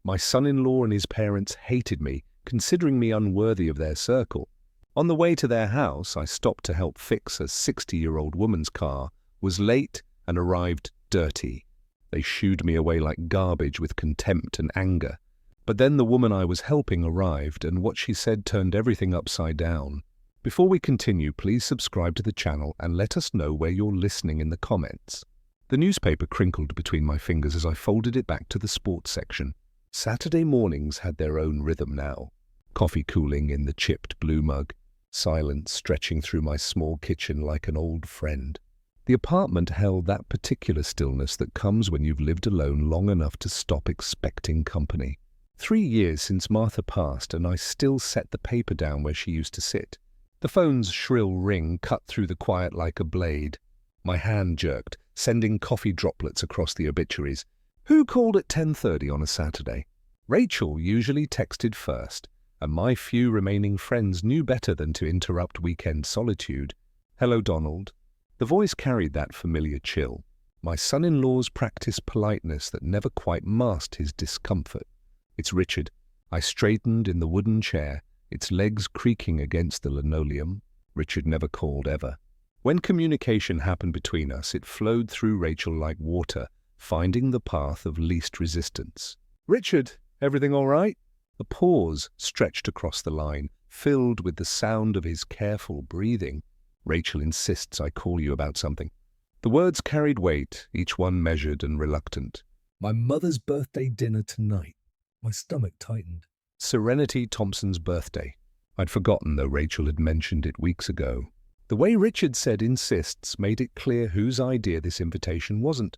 My son-in-law and his parents hated me, considering me unworthy of their circle. On the way to their house, I stopped to help fix a 60-year-old woman's car, was late and arrived dirty. They shooed me away like garbage with contempt and anger. But then the woman I was helping arrived, and what she said turned everything upside down. Before we continue, please subscribe to the channel and let us know where you're listening in the comments. The newspaper crinkled between my fingers as I folded it back to the sports section. Saturday mornings had their own rhythm now. Coffee cooling in the chipped blue mug, silence stretching through my small kitchen like an old friend. The apartment held that particular stillness that comes when you've lived alone long enough to stop expecting company. 3 years since Martha passed, and I still set the paper down where she used to sit. The phone's shrill ring cut through the quiet like a blade. My hand jerked, sending coffee droplets across the obituaries. Who called at 10:30 on a Saturday? Rachel usually texted first, and my few remaining friends knew better than to interrupt weekend solitude. Hello, Donald. The voice carried that familiar chill. My son-in-law's practiced politeness that never quite masked his discomfort. It's Richard. I straightened in the wooden chair, its legs creaking against the linoleum. Richard never called ever. When communication happened between us, it flowed through Rachel like water, finding the path of least resistance. Richard, everything all right? A pause stretched across the line, filled with the sound of his careful breathing. Rachel insists I call you about something. The words carried weight, each one measured and reluctant. My mother's birthday dinner tonight. My stomach tightened. Serenity Thompson's birthday. I'd forgotten, though Rachel had mentioned it weeks ago. The way Richard said insists made it clear whose idea this invitation wasn't.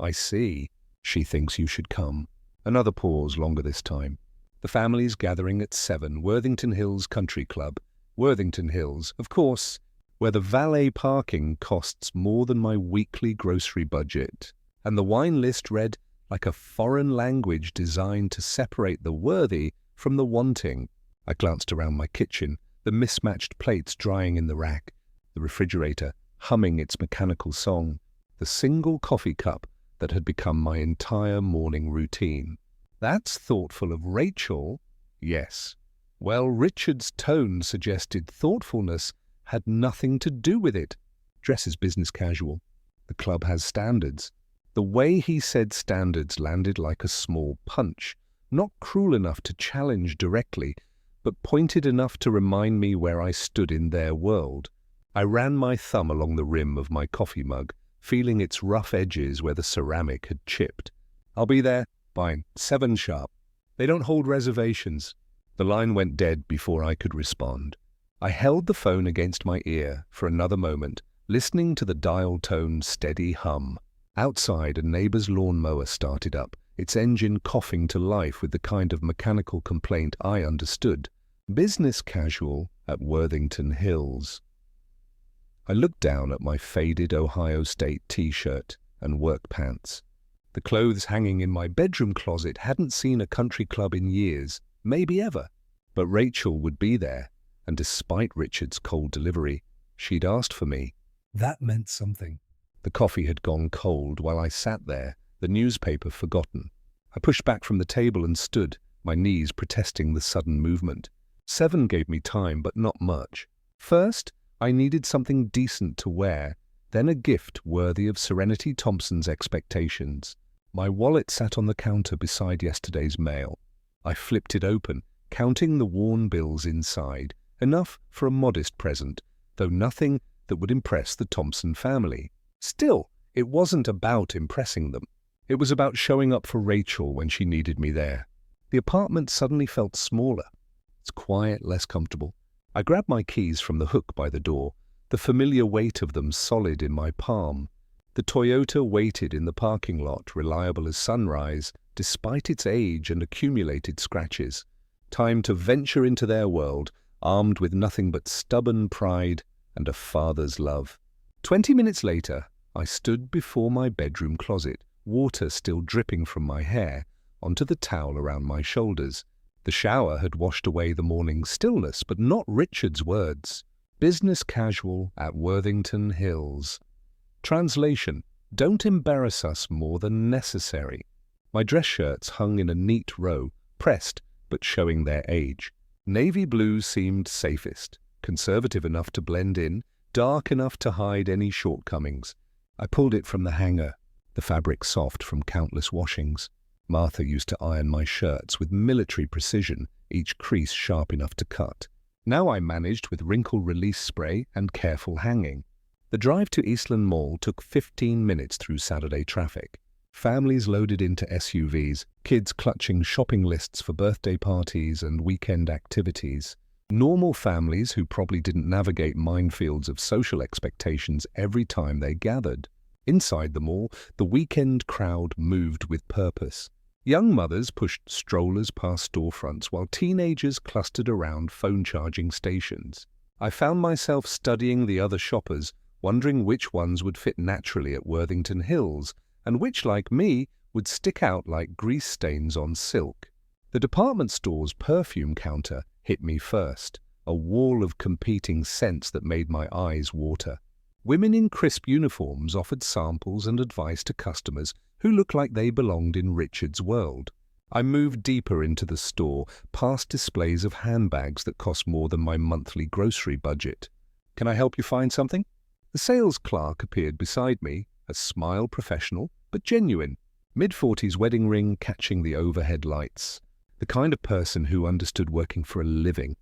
I see. She thinks you should come. Another pause, longer this time. The family's gathering at 7, Worthington Hills Country Club. Worthington Hills, of course, where the valet parking costs more than my weekly grocery budget. And the wine list read like a foreign language designed to separate the worthy from the wanting. I glanced around my kitchen, the mismatched plates drying in the rack, the refrigerator humming its mechanical song, the single coffee cup that had become my entire morning routine. That's thoughtful of Rachel, yes. Well, Richard's tone suggested thoughtfulness had nothing to do with it. Dress is business casual. The club has standards. The way he said standards landed like a small punch, not cruel enough to challenge directly, but pointed enough to remind me where I stood in their world. I ran my thumb along the rim of my coffee mug, feeling its rough edges where the ceramic had chipped. I'll be there by 7 sharp. They don't hold reservations. The line went dead before I could respond. I held the phone against my ear for another moment, listening to the dial tone's steady hum. Outside, a neighbor's lawnmower started up, its engine coughing to life with the kind of mechanical complaint I understood. Business casual at Worthington Hills. I looked down at my faded Ohio State t-shirt and work pants. The clothes hanging in my bedroom closet hadn't seen a country club in years, maybe ever. But Rachel would be there, and despite Richard's cold delivery, she'd asked for me. That meant something. The coffee had gone cold while I sat there, the newspaper forgotten. I pushed back from the table and stood, my knees protesting the sudden movement. 7 gave me time, but not much. First, I needed something decent to wear, then a gift worthy of Serenity Thompson's expectations. My wallet sat on the counter beside yesterday's mail. I flipped it open, counting the worn bills inside, enough for a modest present, though nothing that would impress the Thompson family. Still, it wasn't about impressing them. It was about showing up for Rachel when she needed me there. The apartment suddenly felt smaller. It's quiet, less comfortable. I grabbed my keys from the hook by the door, the familiar weight of them solid in my palm. The Toyota waited in the parking lot, reliable as sunrise, despite its age and accumulated scratches. Time to venture into their world, armed with nothing but stubborn pride and a father's love. 20 minutes later, I stood before my bedroom closet, water still dripping from my hair, onto the towel around my shoulders. The shower had washed away the morning's stillness, but not Richard's words. Business casual at Worthington Hills. Translation: don't embarrass us more than necessary. My dress shirts hung in a neat row, pressed but showing their age. Navy blue seemed safest, conservative enough to blend in, dark enough to hide any shortcomings. I pulled it from the hanger, the fabric soft from countless washings. Martha used to iron my shirts with military precision, each crease sharp enough to cut. Now I managed with wrinkle release spray and careful hanging. The drive to Eastland Mall took 15 minutes through Saturday traffic. Families loaded into SUVs, kids clutching shopping lists for birthday parties and weekend activities. Normal families who probably didn't navigate minefields of social expectations every time they gathered. Inside the mall, the weekend crowd moved with purpose. Young mothers pushed strollers past storefronts while teenagers clustered around phone charging stations. I found myself studying the other shoppers, wondering which ones would fit naturally at Worthington Hills, and which, like me, would stick out like grease stains on silk. The department store's perfume counter hit me first, a wall of competing scents that made my eyes water. Women in crisp uniforms offered samples and advice to customers who looked like they belonged in Richard's world. I moved deeper into the store, past displays of handbags that cost more than my monthly grocery budget. "Can I help you find something?" The sales clerk appeared beside me, a smile professional, but genuine. Mid-40s wedding ring catching the overhead lights. The kind of person who understood working for a living.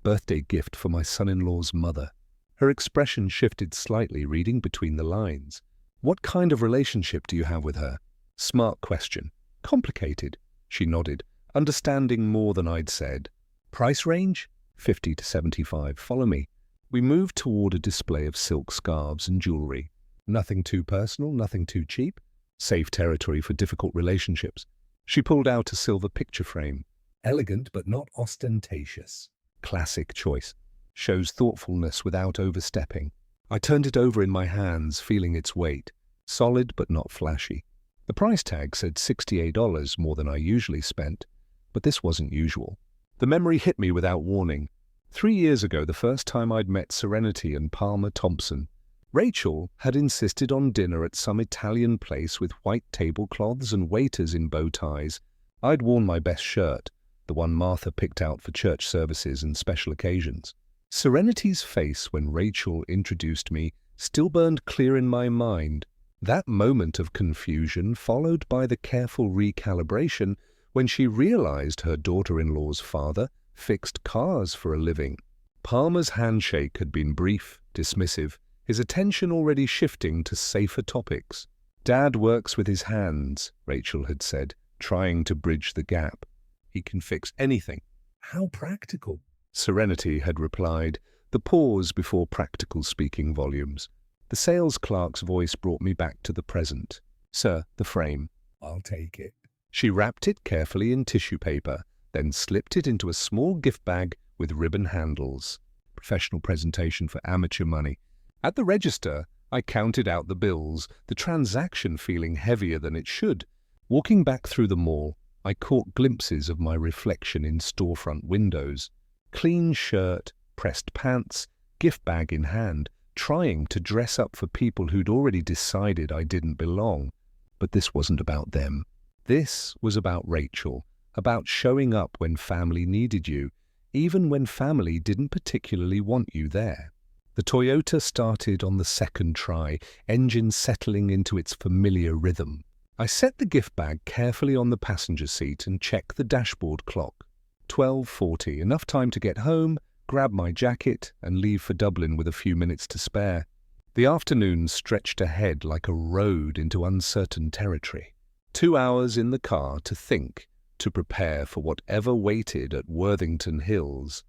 Birthday gift for my son-in-law's mother. Her expression shifted slightly, reading between the lines. "What kind of relationship do you have with her?" Smart question. "Complicated." She nodded, understanding more than I'd said. "Price range?" 50 to 75. "Follow me." We moved toward a display of silk scarves and jewelry. Nothing too personal, nothing too cheap. Safe territory for difficult relationships. She pulled out a silver picture frame. Elegant but not ostentatious. Classic choice. Shows thoughtfulness without overstepping. I turned it over in my hands, feeling its weight. Solid but not flashy. The price tag said $68, more than I usually spent. But this wasn't usual. The memory hit me without warning. 3 years ago, the first time I'd met Serenity and Palmer Thompson. Rachel had insisted on dinner at some Italian place with white tablecloths and waiters in bow ties. I'd worn my best shirt, the one Martha picked out for church services and special occasions. Serenity's face when Rachel introduced me still burned clear in my mind. That moment of confusion followed by the careful recalibration when she realized her daughter-in-law's father fixed cars for a living. Palmer's handshake had been brief, dismissive, his attention already shifting to safer topics. "Dad works with his hands," Rachel had said, trying to bridge the gap. "He can fix anything." "How practical," Serenity had replied, the pause before practical speaking volumes. The sales clerk's voice brought me back to the present. "Sir, the frame." "I'll take it." She wrapped it carefully in tissue paper, then slipped it into a small gift bag with ribbon handles. Professional presentation for amateur money. At the register, I counted out the bills, the transaction feeling heavier than it should. Walking back through the mall, I caught glimpses of my reflection in storefront windows. Clean shirt, pressed pants, gift bag in hand, trying to dress up for people who'd already decided I didn't belong. But this wasn't about them. This was about Rachel, about showing up when family needed you, even when family didn't particularly want you there. The Toyota started on the second try, engine settling into its familiar rhythm. I set the gift bag carefully on the passenger seat and checked the dashboard clock. 12:40, enough time to get home, grab my jacket, and leave for Dublin with a few minutes to spare. The afternoon stretched ahead like a road into uncertain territory. 2 hours in the car to think, to prepare for whatever waited at Worthington Hills.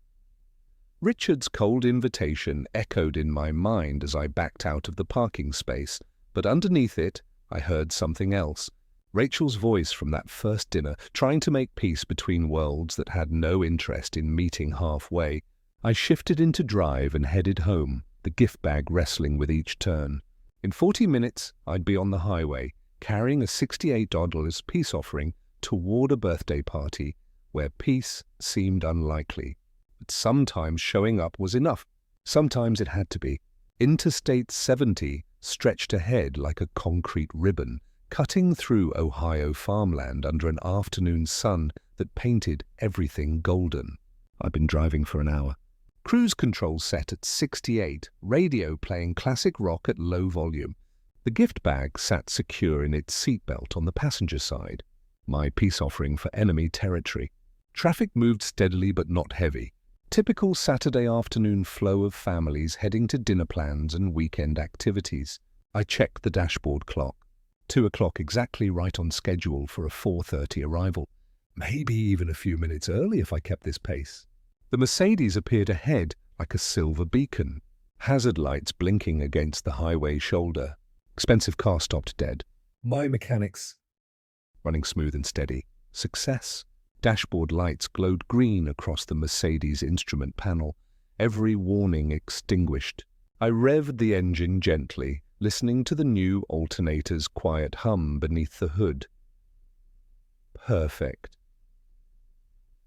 Richard's cold invitation echoed in my mind as I backed out of the parking space, but underneath it, I heard something else. Rachel's voice from that first dinner, trying to make peace between worlds that had no interest in meeting halfway. I shifted into drive and headed home, the gift bag wrestling with each turn. In 40 minutes, I'd be on the highway, carrying a $68 peace offering toward a birthday party where peace seemed unlikely. But sometimes showing up was enough. Sometimes it had to be. Interstate 70 stretched ahead like a concrete ribbon, cutting through Ohio farmland under an afternoon sun that painted everything golden. I'd been driving for an hour. Cruise control set at 68, radio playing classic rock at low volume. The gift bag sat secure in its seatbelt on the passenger side, my peace offering for enemy territory. Traffic moved steadily but not heavy. Typical Saturday afternoon flow of families heading to dinner plans and weekend activities. I checked the dashboard clock. 2 o'clock exactly, right on schedule for a 4:30 arrival. Maybe even a few minutes early if I kept this pace. The Mercedes appeared ahead like a silver beacon, hazard lights blinking against the highway shoulder. Expensive car stopped dead. My mechanics. Running smooth and steady. Success. Dashboard lights glowed green across the Mercedes instrument panel, every warning extinguished. I revved the engine gently, listening to the new alternator's quiet hum beneath the hood. Perfect.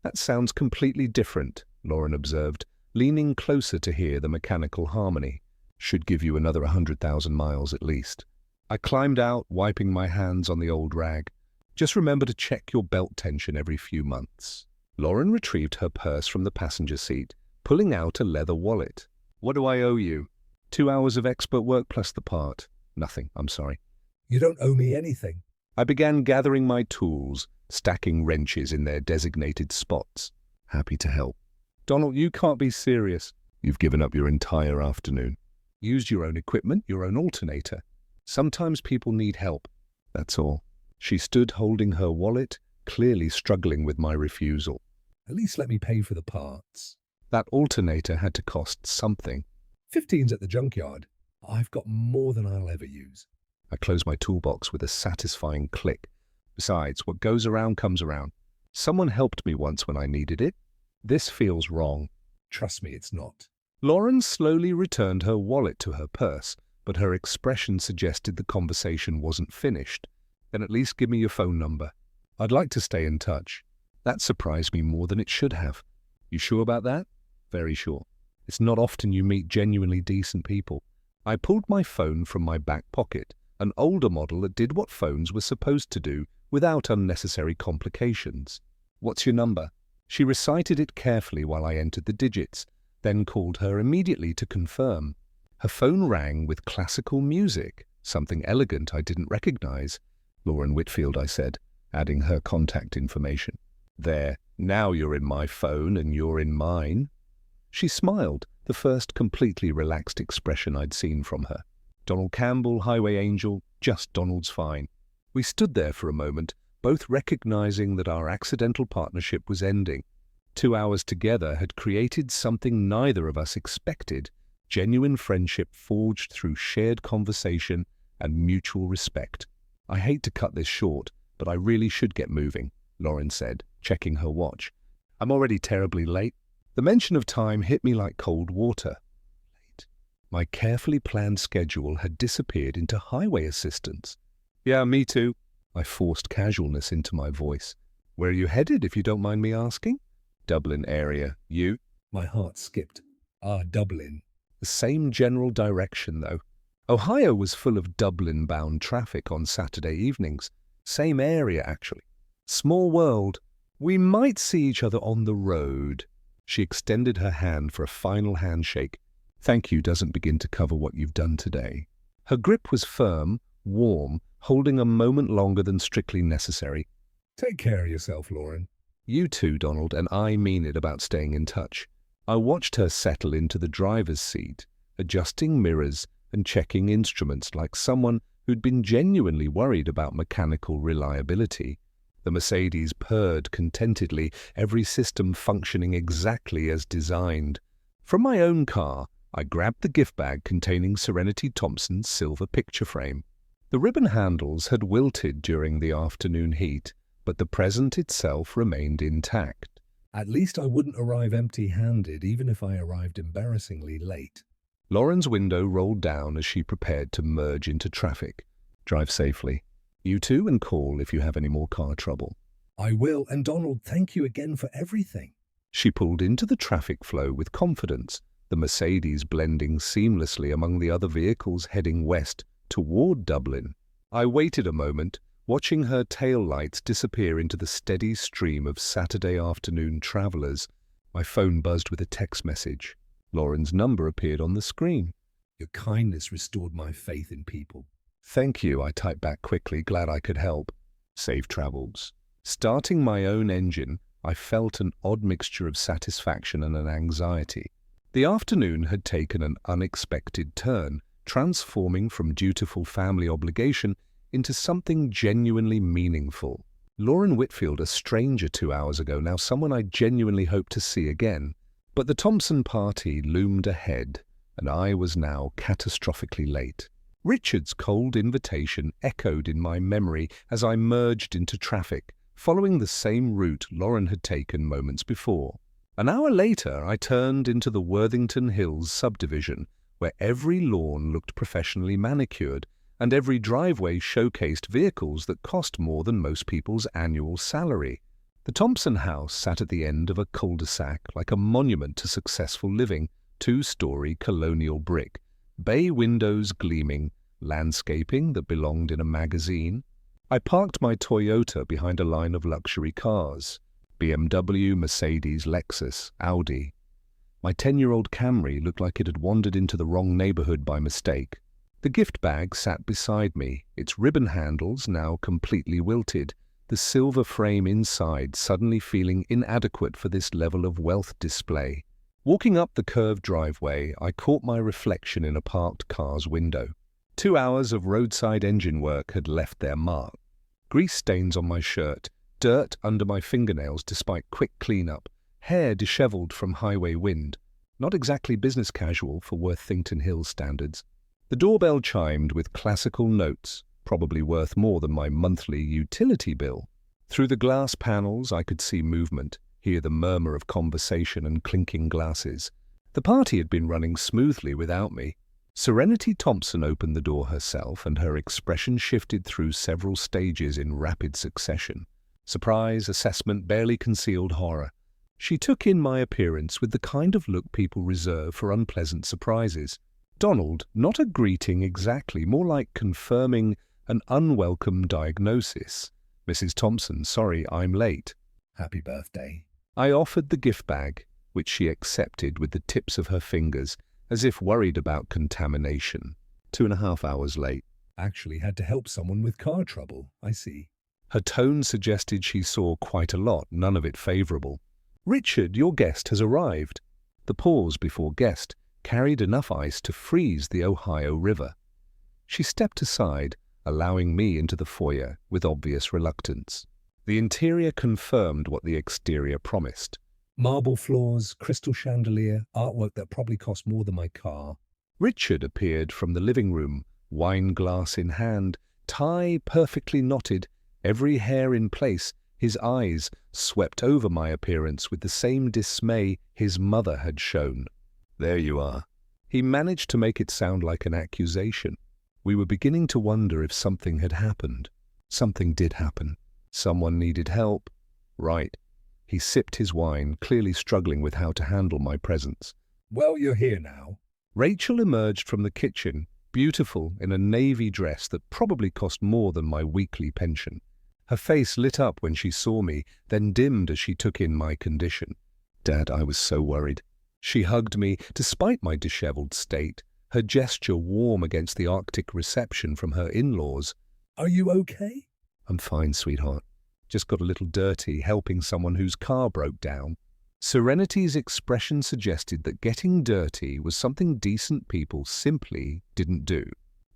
That sounds completely different, Lauren observed, leaning closer to hear the mechanical harmony. Should give you another 100,000 miles at least. I climbed out, wiping my hands on the old rag. Just remember to check your belt tension every few months. Lauren retrieved her purse from the passenger seat, pulling out a leather wallet. What do I owe you? 2 hours of expert work plus the part. Nothing, I'm sorry. You don't owe me anything. I began gathering my tools, stacking wrenches in their designated spots. Happy to help. Donald, you can't be serious. You've given up your entire afternoon. Used your own equipment, your own alternator. Sometimes people need help. That's all. She stood holding her wallet, clearly struggling with my refusal. At least let me pay for the parts. That alternator had to cost something. 15's at the junkyard. I've got more than I'll ever use. I closed my toolbox with a satisfying click. Besides, what goes around comes around. Someone helped me once when I needed it. This feels wrong. Trust me, it's not. Lauren slowly returned her wallet to her purse, but her expression suggested the conversation wasn't finished. Then at least give me your phone number. I'd like to stay in touch. That surprised me more than it should have. You sure about that? Very sure. It's not often you meet genuinely decent people. I pulled my phone from my back pocket, an older model that did what phones were supposed to do without unnecessary complications. What's your number? She recited it carefully while I entered the digits, then called her immediately to confirm. Her phone rang with classical music, something elegant I didn't recognize. Lauren Whitfield, I said, adding her contact information. There, now you're in my phone and you're in mine. She smiled, the first completely relaxed expression I'd seen from her. Donald Campbell, Highway Angel, just Donald's fine. We stood there for a moment, both recognizing that our accidental partnership was ending. 2 hours together had created something neither of us expected, genuine friendship forged through shared conversation and mutual respect. I hate to cut this short, but I really should get moving, Lauren said, checking her watch. I'm already terribly late. The mention of time hit me like cold water. Late. My carefully planned schedule had disappeared into highway assistance. Yeah, me too. I forced casualness into my voice. Where are you headed, if you don't mind me asking? Dublin area. You? My heart skipped. Dublin. The same general direction, though. Ohio was full of Dublin-bound traffic on Saturday evenings. Same area, actually. Small world. We might see each other on the road. She extended her hand for a final handshake. Thank you doesn't begin to cover what you've done today. Her grip was firm, warm, holding a moment longer than strictly necessary. Take care of yourself, Lauren. You too, Donald, and I mean it about staying in touch. I watched her settle into the driver's seat, adjusting mirrors and checking instruments like someone who'd been genuinely worried about mechanical reliability. The Mercedes purred contentedly, every system functioning exactly as designed. From my own car, I grabbed the gift bag containing Serenity Thompson's silver picture frame. The ribbon handles had wilted during the afternoon heat, but the present itself remained intact. At least I wouldn't arrive empty-handed, even if I arrived embarrassingly late. Lauren's window rolled down as she prepared to merge into traffic. Drive safely. You too, and call if you have any more car trouble. I will, and Donald, thank you again for everything. She pulled into the traffic flow with confidence, the Mercedes blending seamlessly among the other vehicles heading west toward Dublin. I waited a moment, watching her tail lights disappear into the steady stream of Saturday afternoon travelers. My phone buzzed with a text message. Lauren's number appeared on the screen. Your kindness restored my faith in people. Thank you, I typed back quickly, glad I could help. Safe travels. Starting my own engine, I felt an odd mixture of satisfaction and an anxiety. The afternoon had taken an unexpected turn, transforming from dutiful family obligation into something genuinely meaningful. Lauren Whitfield, a stranger 2 hours ago, now someone I genuinely hoped to see again. But the Thompson party loomed ahead, and I was now catastrophically late. Richard's cold invitation echoed in my memory as I merged into traffic, following the same route Lauren had taken moments before. An hour later, I turned into the Worthington Hills subdivision, where every lawn looked professionally manicured, and every driveway showcased vehicles that cost more than most people's annual salary. The Thompson house sat at the end of a cul-de-sac like a monument to successful living, 2-story colonial brick, bay windows gleaming, landscaping that belonged in a magazine. I parked my Toyota behind a line of luxury cars: BMW, Mercedes, Lexus, Audi. My 10-year-old Camry looked like it had wandered into the wrong neighborhood by mistake. The gift bag sat beside me, its ribbon handles now completely wilted, the silver frame inside suddenly feeling inadequate for this level of wealth display. Walking up the curved driveway, I caught my reflection in a parked car's window. 2 hours of roadside engine work had left their mark. Grease stains on my shirt, dirt under my fingernails despite quick cleanup, hair disheveled from highway wind. Not exactly business casual for Worthington Hills standards. The doorbell chimed with classical notes, probably worth more than my monthly utility bill. Through the glass panels I could see movement, hear the murmur of conversation and clinking glasses. The party had been running smoothly without me. Serenity Thompson opened the door herself, and her expression shifted through several stages in rapid succession. Surprise, assessment, barely concealed horror. She took in my appearance with the kind of look people reserve for unpleasant surprises. Donald, not a greeting exactly, more like confirming an unwelcome diagnosis. Mrs. Thompson, sorry, I'm late. Happy birthday. I offered the gift bag, which she accepted with the tips of her fingers, as if worried about contamination. 2.5 hours late. Actually had to help someone with car trouble, I see. Her tone suggested she saw quite a lot, none of it favorable. Richard, your guest has arrived. The pause before guest carried enough ice to freeze the Ohio River. She stepped aside, allowing me into the foyer with obvious reluctance. The interior confirmed what the exterior promised. Marble floors, crystal chandelier, artwork that probably cost more than my car. Richard appeared from the living room, wine glass in hand, tie perfectly knotted, every hair in place. His eyes swept over my appearance with the same dismay his mother had shown. There you are. He managed to make it sound like an accusation. We were beginning to wonder if something had happened. Something did happen. Someone needed help. Right. He sipped his wine, clearly struggling with how to handle my presence. Well, you're here now. Rachel emerged from the kitchen, beautiful in a navy dress that probably cost more than my weekly pension. Her face lit up when she saw me, then dimmed as she took in my condition. Dad, I was so worried. She hugged me, despite my disheveled state, her gesture warm against the Arctic reception from her in-laws. Are you okay? I'm fine, sweetheart. Just got a little dirty helping someone whose car broke down. Serenity's expression suggested that getting dirty was something decent people simply didn't do.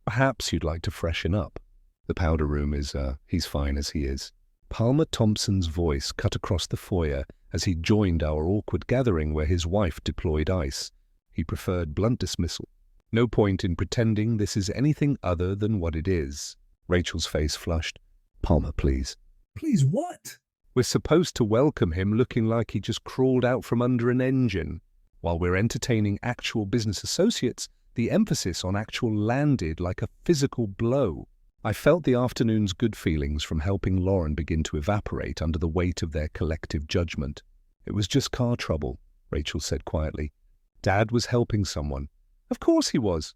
Perhaps you'd like to freshen up. The powder room is, he's fine as he is. Palmer Thompson's voice cut across the foyer as he joined our awkward gathering where his wife deployed ice. He preferred blunt dismissal. No point in pretending this is anything other than what it is. Rachel's face flushed. Palmer, please. Please what? We're supposed to welcome him looking like he just crawled out from under an engine. While we're entertaining actual business associates, the emphasis on actual landed like a physical blow. I felt the afternoon's good feelings from helping Lauren begin to evaporate under the weight of their collective judgment. It was just car trouble, Rachel said quietly. Dad was helping someone. Of course he was.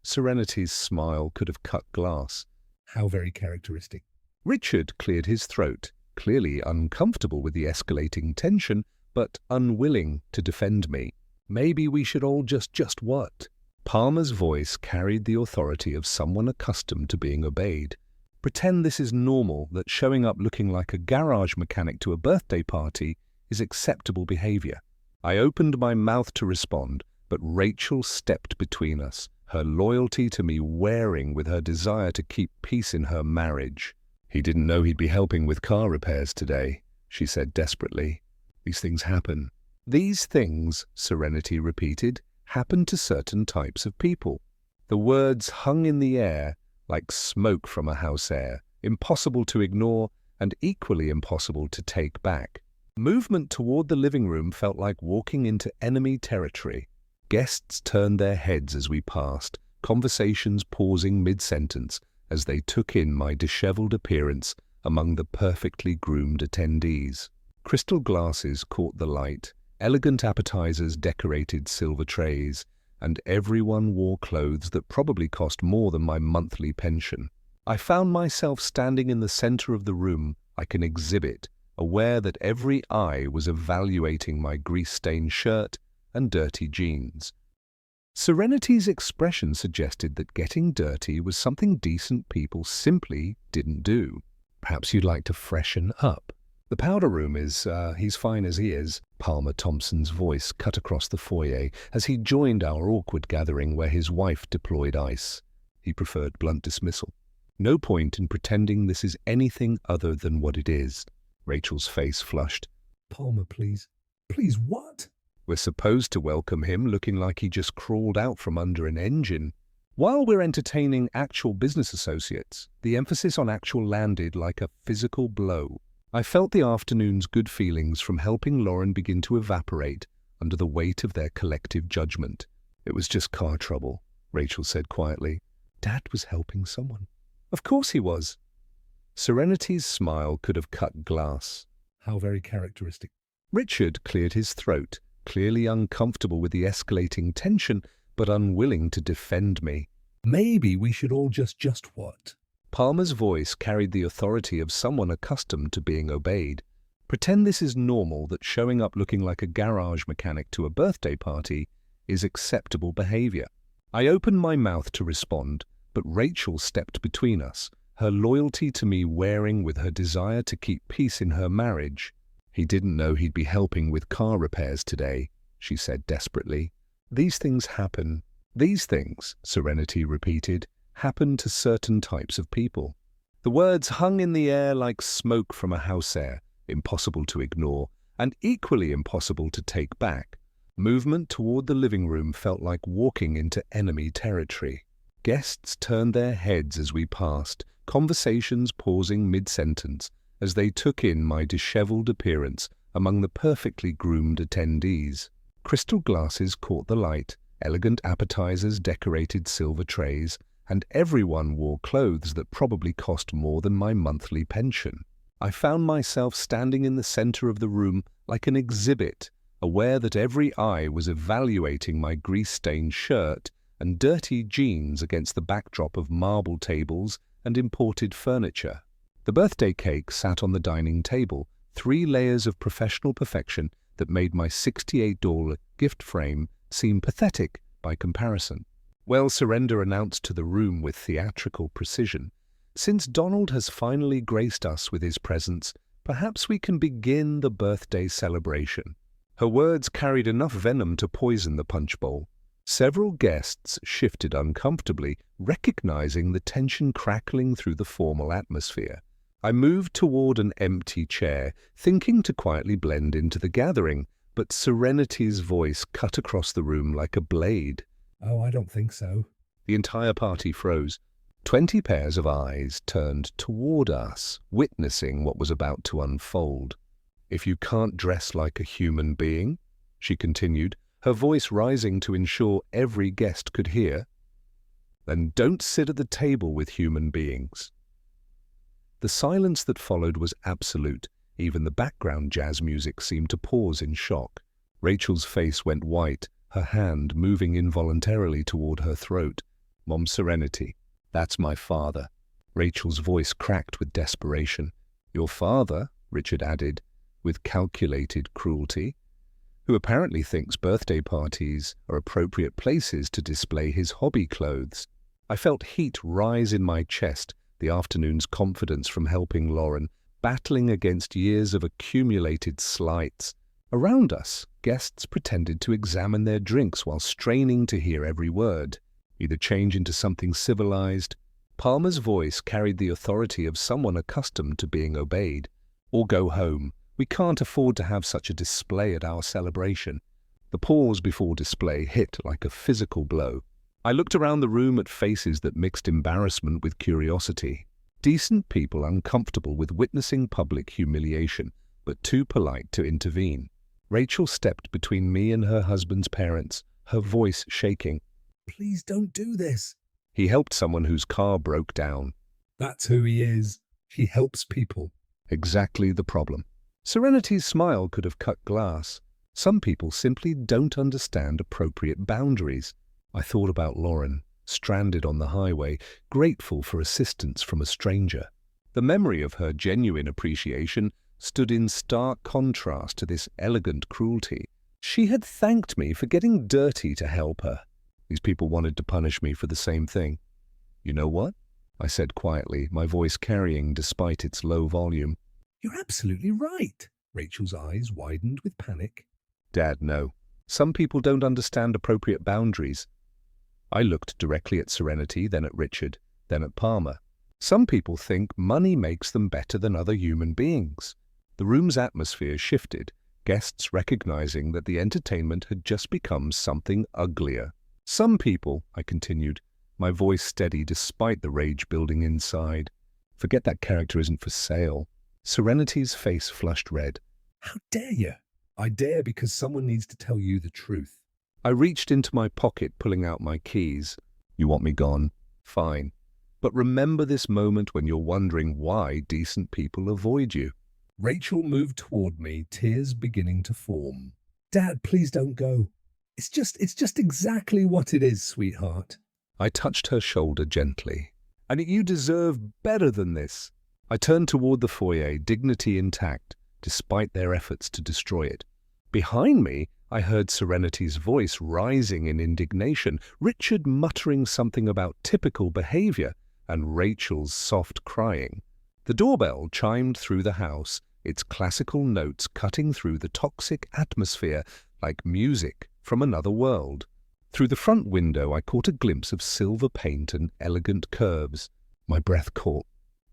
Serenity's smile could have cut glass. How very characteristic. Richard cleared his throat, clearly uncomfortable with the escalating tension, but unwilling to defend me. Maybe we should all just what? Palmer's voice carried the authority of someone accustomed to being obeyed. Pretend this is normal, that showing up looking like a garage mechanic to a birthday party is acceptable behavior. I opened my mouth to respond, but Rachel stepped between us, her loyalty to me wearing with her desire to keep peace in her marriage. He didn't know he'd be helping with car repairs today, she said desperately. These things happen. These things, Serenity repeated, happen to certain types of people. The words hung in the air like smoke from a house air, impossible to ignore and equally impossible to take back. Movement toward the living room felt like walking into enemy territory. Guests turned their heads as we passed, conversations pausing mid-sentence as they took in my disheveled appearance among the perfectly groomed attendees. Crystal glasses caught the light, elegant appetizers decorated silver trays, and everyone wore clothes that probably cost more than my monthly pension. I found myself standing in the center of the room like an exhibit, aware that every eye was evaluating my grease-stained shirt and dirty jeans. Serenity's expression suggested that getting dirty was something decent people simply didn't do. Perhaps you'd like to freshen up. The powder room he's fine as he is. Palmer Thompson's voice cut across the foyer as he joined our awkward gathering where his wife deployed ice. He preferred blunt dismissal. No point in pretending this is anything other than what it is. Rachel's face flushed. Palmer, please. Please, what? We're supposed to welcome him looking like he just crawled out from under an engine. While we're entertaining actual business associates, the emphasis on actual landed like a physical blow. I felt the afternoon's good feelings from helping Lauren begin to evaporate under the weight of their collective judgment. It was just car trouble, Rachel said quietly. Dad was helping someone. Of course he was. Serenity's smile could have cut glass. How very characteristic. Richard cleared his throat, clearly uncomfortable with the escalating tension, but unwilling to defend me. Maybe we should all just what? Palmer's voice carried the authority of someone accustomed to being obeyed. Pretend this is normal, that showing up looking like a garage mechanic to a birthday party is acceptable behavior. I opened my mouth to respond, but Rachel stepped between us, her loyalty to me wearing with her desire to keep peace in her marriage. He didn't know he'd be helping with car repairs today, she said desperately. These things happen. These things, Serenity repeated, happen to certain types of people. The words hung in the air like smoke from a house air, impossible to ignore, and equally impossible to take back. Movement toward the living room felt like walking into enemy territory. Guests turned their heads as we passed, conversations pausing mid-sentence as they took in my disheveled appearance among the perfectly groomed attendees. Crystal glasses caught the light, elegant appetizers decorated silver trays, and everyone wore clothes that probably cost more than my monthly pension. I found myself standing in the center of the room like an exhibit, aware that every eye was evaluating my grease-stained shirt and dirty jeans against the backdrop of marble tables and imported furniture. The birthday cake sat on the dining table, 3 layers of professional perfection that made my $68 gift frame seem pathetic by comparison. Well, Surrender announced to the room with theatrical precision, since Donald has finally graced us with his presence, perhaps we can begin the birthday celebration. Her words carried enough venom to poison the punch bowl. Several guests shifted uncomfortably, recognizing the tension crackling through the formal atmosphere. I moved toward an empty chair, thinking to quietly blend into the gathering, but Serenity's voice cut across the room like a blade. Oh, I don't think so. The entire party froze. 20 pairs of eyes turned toward us, witnessing what was about to unfold. If you can't dress like a human being, she continued, her voice rising to ensure every guest could hear, then don't sit at the table with human beings. The silence that followed was absolute. Even the background jazz music seemed to pause in shock. Rachel's face went white, her hand moving involuntarily toward her throat. Mom, Serenity, that's my father. Rachel's voice cracked with desperation. Your father, Richard added, with calculated cruelty, who apparently thinks birthday parties are appropriate places to display his hobby clothes. I felt heat rise in my chest, the afternoon's confidence from helping Lauren, battling against years of accumulated slights. Around us, guests pretended to examine their drinks while straining to hear every word. Either change into something civilized. Palmer's voice carried the authority of someone accustomed to being obeyed. Or go home. We can't afford to have such a display at our celebration. The pause before display hit like a physical blow. I looked around the room at faces that mixed embarrassment with curiosity. Decent people uncomfortable with witnessing public humiliation, but too polite to intervene. Rachel stepped between me and her husband's parents, her voice shaking. Please don't do this. He helped someone whose car broke down. That's who he is. He helps people. Exactly the problem. Serenity's smile could have cut glass. Some people simply don't understand appropriate boundaries. I thought about Lauren, stranded on the highway, grateful for assistance from a stranger. The memory of her genuine appreciation stood in stark contrast to this elegant cruelty. She had thanked me for getting dirty to help her. These people wanted to punish me for the same thing. You know what? I said quietly, my voice carrying despite its low volume. You're absolutely right. Rachel's eyes widened with panic. Dad, no. Some people don't understand appropriate boundaries. I looked directly at Serenity, then at Richard, then at Palmer. Some people think money makes them better than other human beings. The room's atmosphere shifted, guests recognizing that the entertainment had just become something uglier. Some people, I continued, my voice steady despite the rage building inside. Forget that character isn't for sale. Serenity's face flushed red. How dare you? I dare because someone needs to tell you the truth. I reached into my pocket, pulling out my keys. You want me gone? Fine. But remember this moment when you're wondering why decent people avoid you. Rachel moved toward me, tears beginning to form. Dad, please don't go. It's just exactly what it is, sweetheart. I touched her shoulder gently. And you deserve better than this. I turned toward the foyer, dignity intact, despite their efforts to destroy it. Behind me, I heard Serenity's voice rising in indignation, Richard muttering something about typical behavior, and Rachel's soft crying. The doorbell chimed through the house, its classical notes cutting through the toxic atmosphere like music from another world. Through the front window, I caught a glimpse of silver paint and elegant curves. My breath caught.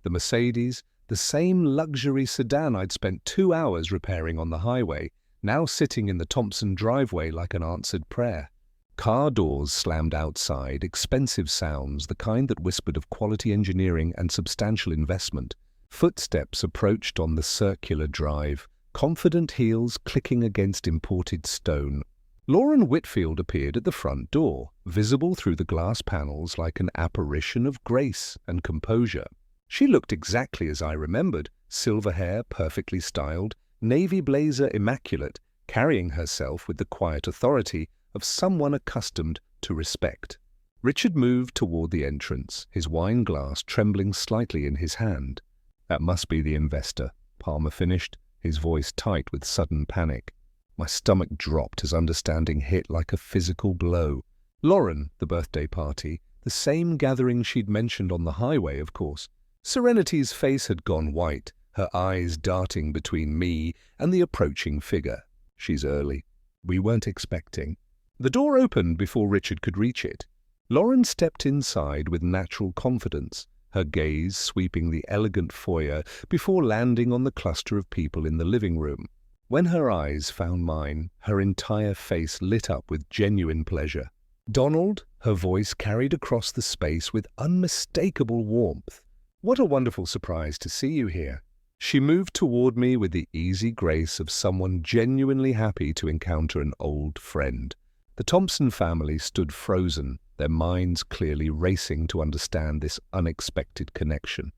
The Mercedes, the same luxury sedan I'd spent 2 hours repairing on the highway, now sitting in the Thompson driveway like an answered prayer. Car doors slammed outside, expensive sounds, the kind that whispered of quality engineering and substantial investment. Footsteps approached on the circular drive, confident heels clicking against imported stone. Lauren Whitfield appeared at the front door, visible through the glass panels like an apparition of grace and composure. She looked exactly as I remembered, silver hair perfectly styled, navy blazer immaculate, carrying herself with the quiet authority of someone accustomed to respect. Richard moved toward the entrance, his wine glass trembling slightly in his hand. That must be the investor, Palmer finished, his voice tight with sudden panic. My stomach dropped as understanding hit like a physical blow. Lauren, the birthday party, the same gathering she'd mentioned on the highway, of course. Serenity's face had gone white, her eyes darting between me and the approaching figure. She's early. We weren't expecting. The door opened before Richard could reach it. Lauren stepped inside with natural confidence, her gaze sweeping the elegant foyer before landing on the cluster of people in the living room. When her eyes found mine, her entire face lit up with genuine pleasure. Donald, her voice carried across the space with unmistakable warmth. What a wonderful surprise to see you here. She moved toward me with the easy grace of someone genuinely happy to encounter an old friend. The Thompson family stood frozen, their minds clearly racing to understand this unexpected connection.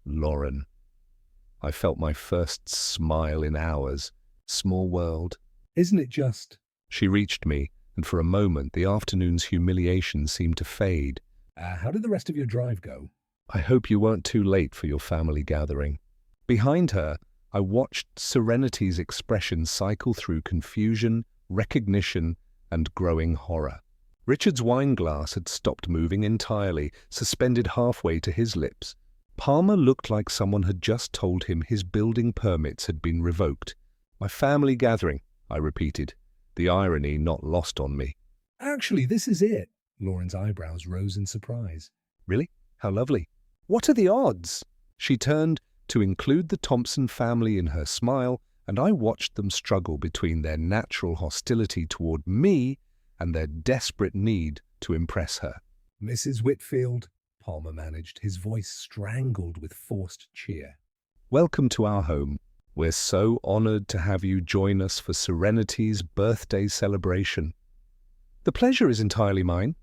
Lauren. I felt my first smile in hours. Small world. Isn't it just? She reached me, and for a moment the afternoon's humiliation seemed to fade. How did the rest of your drive go? I hope you weren't too late for your family gathering. Behind her, I watched Serenity's expression cycle through confusion, recognition, and growing horror. Richard's wine glass had stopped moving entirely, suspended halfway to his lips. Palmer looked like someone had just told him his building permits had been revoked. My family gathering, I repeated, the irony not lost on me. Actually, this is it. Lauren's eyebrows rose in surprise. Really? How lovely. What are the odds? She turned to include the Thompson family in her smile, and I watched them struggle between their natural hostility toward me and their desperate need to impress her. Mrs. Whitfield, Palmer managed, his voice strangled with forced cheer. Welcome to our home. We're so honored to have you join us for Serenity's birthday celebration. The pleasure is entirely mine.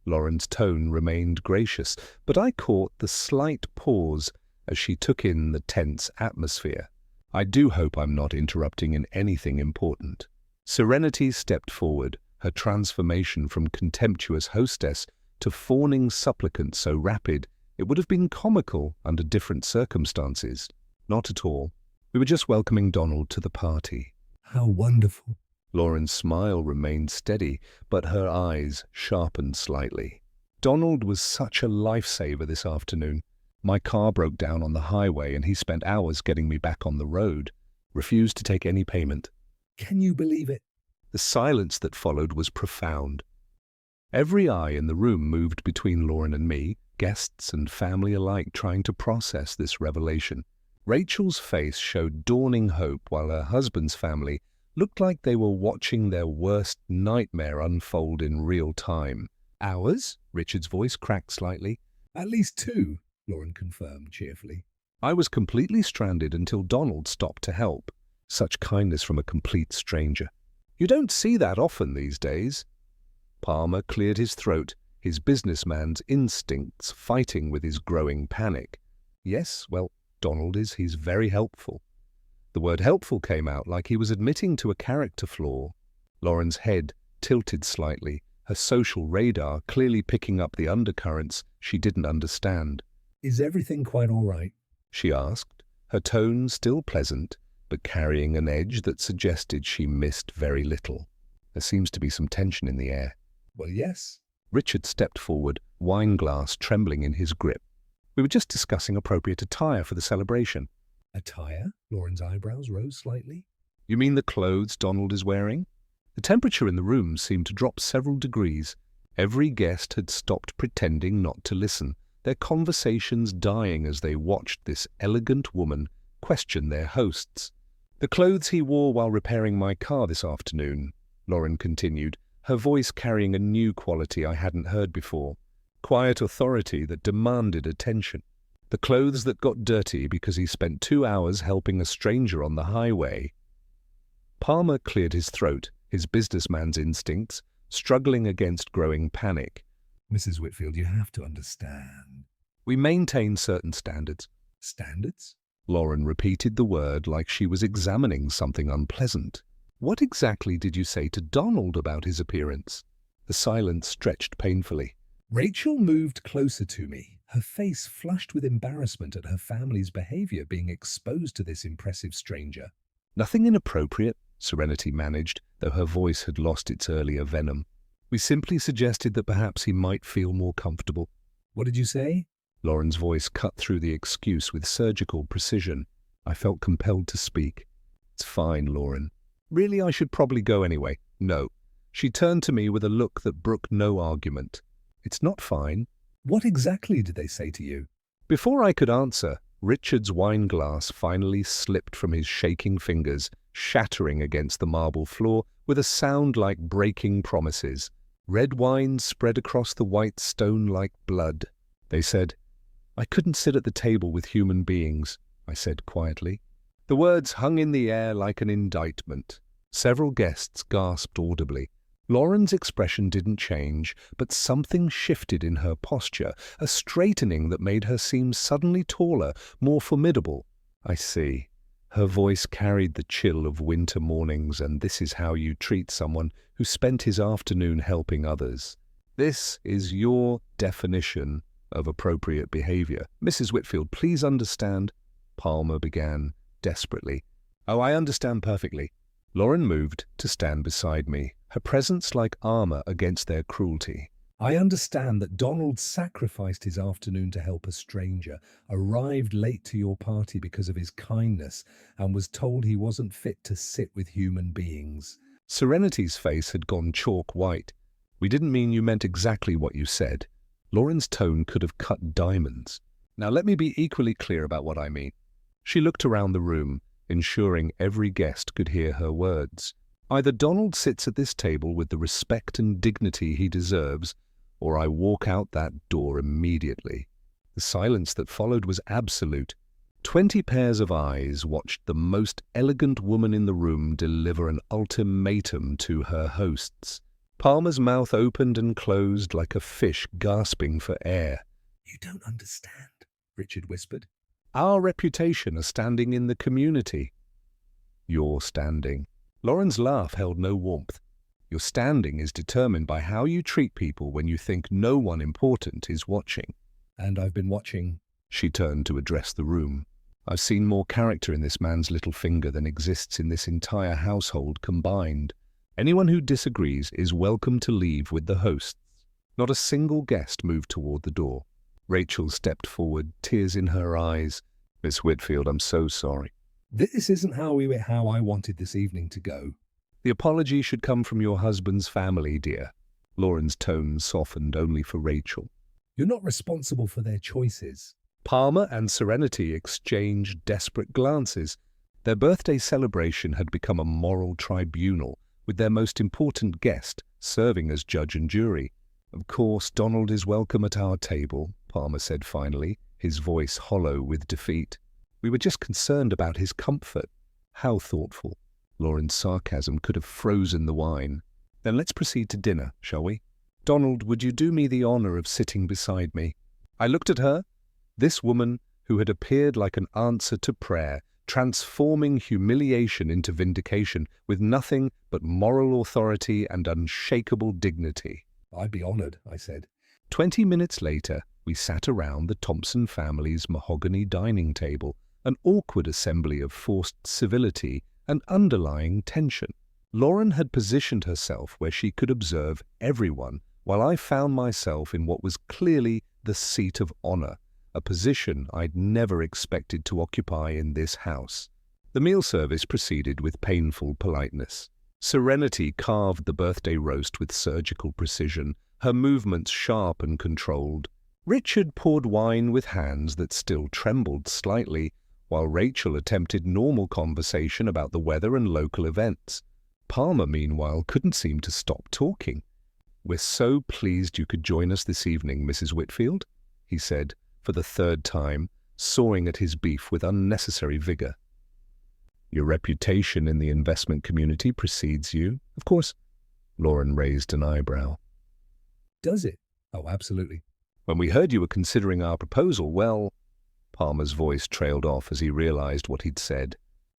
Lauren's tone remained gracious, but I caught the slight pause as she took in the tense atmosphere. I do hope I'm not interrupting in anything important. Serenity stepped forward, her transformation from contemptuous hostess to fawning supplicant so rapid it would have been comical under different circumstances. Not at all. We were just welcoming Donald to the party. How wonderful. Lauren's smile remained steady, but her eyes sharpened slightly. Donald was such a lifesaver this afternoon. My car broke down on the highway and he spent hours getting me back on the road. Refused to take any payment. Can you believe it? The silence that followed was profound. Every eye in the room moved between Lauren and me, guests and family alike trying to process this revelation. Rachel's face showed dawning hope while her husband's family looked like they were watching their worst nightmare unfold in real time. Ours? Richard's voice cracked slightly. At least 2, Lauren confirmed cheerfully. I was completely stranded until Donald stopped to help. Such kindness from a complete stranger. You don't see that often these days. Palmer cleared his throat, his businessman's instincts fighting with his growing panic. Yes, well, Donald he's very helpful. The word helpful came out like he was admitting to a character flaw. Lauren's head tilted slightly, her social radar clearly picking up the undercurrents she didn't understand. Is everything quite all right? She asked, her tone still pleasant, but carrying an edge that suggested she missed very little. There seems to be some tension in the air. Well, yes. Richard stepped forward, wine glass trembling in his grip. We were just discussing appropriate attire for the celebration. Attire? Lauren's eyebrows rose slightly. You mean the clothes Donald is wearing? The temperature in the room seemed to drop several degrees. Every guest had stopped pretending not to listen, their conversations dying as they watched this elegant woman question their hosts. The clothes he wore while repairing my car this afternoon, Lauren continued, her voice carrying a new quality I hadn't heard before. Quiet authority that demanded attention. The clothes that got dirty because he spent 2 hours helping a stranger on the highway. Palmer cleared his throat, his businessman's instincts, struggling against growing panic. Mrs. Whitfield, you have to understand. We maintain certain standards. Standards? Lauren repeated the word like she was examining something unpleasant. What exactly did you say to Donald about his appearance? The silence stretched painfully. Rachel moved closer to me, her face flushed with embarrassment at her family's behavior being exposed to this impressive stranger. Nothing inappropriate, Serenity managed, though her voice had lost its earlier venom. We simply suggested that perhaps he might feel more comfortable. What did you say? Lauren's voice cut through the excuse with surgical precision. I felt compelled to speak. It's fine, Lauren. Really, I should probably go anyway. No. She turned to me with a look that brooked no argument. It's not fine. What exactly did they say to you? Before I could answer, Richard's wine glass finally slipped from his shaking fingers, shattering against the marble floor with a sound like breaking promises. Red wine spread across the white stone like blood. They said, I couldn't sit at the table with human beings, I said quietly. The words hung in the air like an indictment. Several guests gasped audibly. Lauren's expression didn't change, but something shifted in her posture, a straightening that made her seem suddenly taller, more formidable. I see. Her voice carried the chill of winter mornings, and this is how you treat someone who spent his afternoon helping others. This is your definition of appropriate behavior. Mrs. Whitfield, please understand, Palmer began desperately. Oh, I understand perfectly. Lauren moved to stand beside me, her presence like armor against their cruelty. I understand that Donald sacrificed his afternoon to help a stranger, arrived late to your party because of his kindness, and was told he wasn't fit to sit with human beings. Serenity's face had gone chalk white. We didn't mean you meant exactly what you said. Lauren's tone could have cut diamonds. Now let me be equally clear about what I mean. She looked around the room, ensuring every guest could hear her words. Either Donald sits at this table with the respect and dignity he deserves, or I walk out that door immediately. The silence that followed was absolute. 20 pairs of eyes watched the most elegant woman in the room deliver an ultimatum to her hosts. Palmer's mouth opened and closed like a fish gasping for air. You don't understand, Richard whispered. Our reputation is standing in the community. Your standing. Lauren's laugh held no warmth. Your standing is determined by how you treat people when you think no one important is watching. And I've been watching. She turned to address the room. I've seen more character in this man's little finger than exists in this entire household combined. Anyone who disagrees is welcome to leave with the hosts. Not a single guest moved toward the door. Rachel stepped forward, tears in her eyes. Miss Whitfield, I'm so sorry. This isn't how I wanted this evening to go. The apology should come from your husband's family, dear. Lauren's tone softened only for Rachel. You're not responsible for their choices. Palmer and Serenity exchanged desperate glances. Their birthday celebration had become a moral tribunal, with their most important guest serving as judge and jury. Of course, Donald is welcome at our table, Palmer said finally, his voice hollow with defeat. We were just concerned about his comfort. How thoughtful. Lauren's sarcasm could have frozen the wine. Then let's proceed to dinner, shall we? Donald, would you do me the honor of sitting beside me? I looked at her, this woman who had appeared like an answer to prayer, transforming humiliation into vindication with nothing but moral authority and unshakable dignity. I'd be honored, I said. 20 minutes later, we sat around the Thompson family's mahogany dining table, an awkward assembly of forced civility and underlying tension. Lauren had positioned herself where she could observe everyone, while I found myself in what was clearly the seat of honor, a position I'd never expected to occupy in this house. The meal service proceeded with painful politeness. Serenity carved the birthday roast with surgical precision, her movements sharp and controlled. Richard poured wine with hands that still trembled slightly, while Rachel attempted normal conversation about the weather and local events. Palmer, meanwhile, couldn't seem to stop talking. We're so pleased you could join us this evening, Mrs. Whitfield, he said, for the third time, sawing at his beef with unnecessary vigor. Your reputation in the investment community precedes you, of course. Lauren raised an eyebrow. Does it? Oh, absolutely. When we heard you were considering our proposal, well... Palmer's voice trailed off as he realized what he'd said.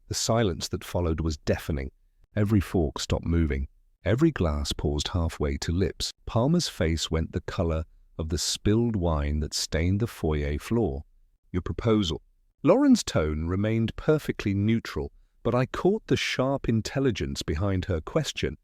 The silence that followed was deafening. Every fork stopped moving. Every glass paused halfway to lips. Palmer's face went the color of the spilled wine that stained the foyer floor. Your proposal. Lauren's tone remained perfectly neutral, but I caught the sharp intelligence behind her question.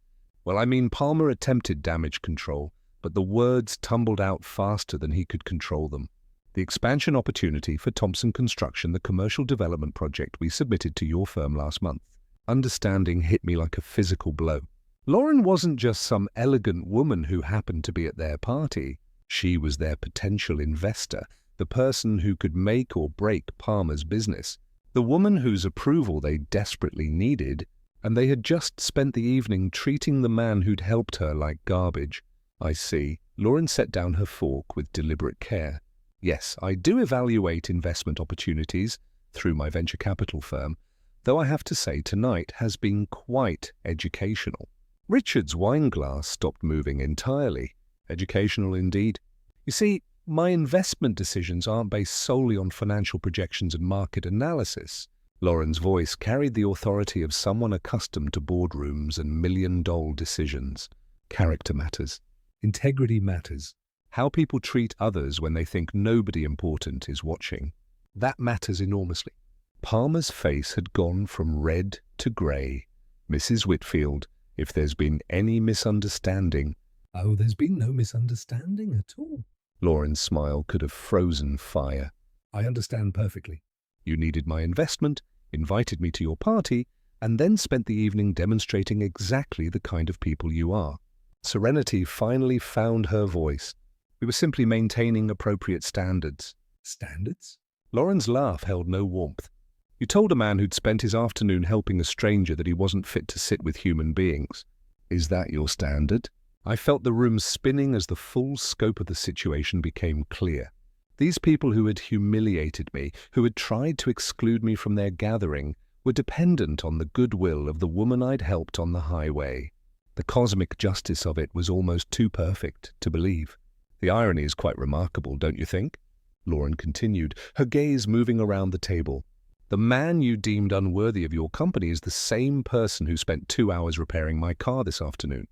Well, I mean, Palmer attempted damage control, but the words tumbled out faster than he could control them. The expansion opportunity for Thompson Construction, the commercial development project we submitted to your firm last month. Understanding hit me like a physical blow. Lauren wasn't just some elegant woman who happened to be at their party. She was their potential investor, the person who could make or break Palmer's business, the woman whose approval they desperately needed, and they had just spent the evening treating the man who'd helped her like garbage. I see. Lauren set down her fork with deliberate care. Yes, I do evaluate investment opportunities through my venture capital firm, though I have to say tonight has been quite educational. Richard's wine glass stopped moving entirely. Educational indeed. You see, my investment decisions aren't based solely on financial projections and market analysis. Lauren's voice carried the authority of someone accustomed to boardrooms and million-dollar decisions. Character matters. Integrity matters. How people treat others when they think nobody important is watching. That matters enormously. Palmer's face had gone from red to grey. Mrs. Whitfield, if there's been any misunderstanding— Oh, there's been no misunderstanding at all. Lauren's smile could have frozen fire. I understand perfectly. You needed my investment, invited me to your party, and then spent the evening demonstrating exactly the kind of people you are. Serenity finally found her voice. We were simply maintaining appropriate standards. Standards? Lauren's laugh held no warmth. You told a man who'd spent his afternoon helping a stranger that he wasn't fit to sit with human beings. Is that your standard? I felt the room spinning as the full scope of the situation became clear. These people who had humiliated me, who had tried to exclude me from their gathering, were dependent on the goodwill of the woman I'd helped on the highway. The cosmic justice of it was almost too perfect to believe. The irony is quite remarkable, don't you think? Lauren continued, her gaze moving around the table. The man you deemed unworthy of your company is the same person who spent 2 hours repairing my car this afternoon.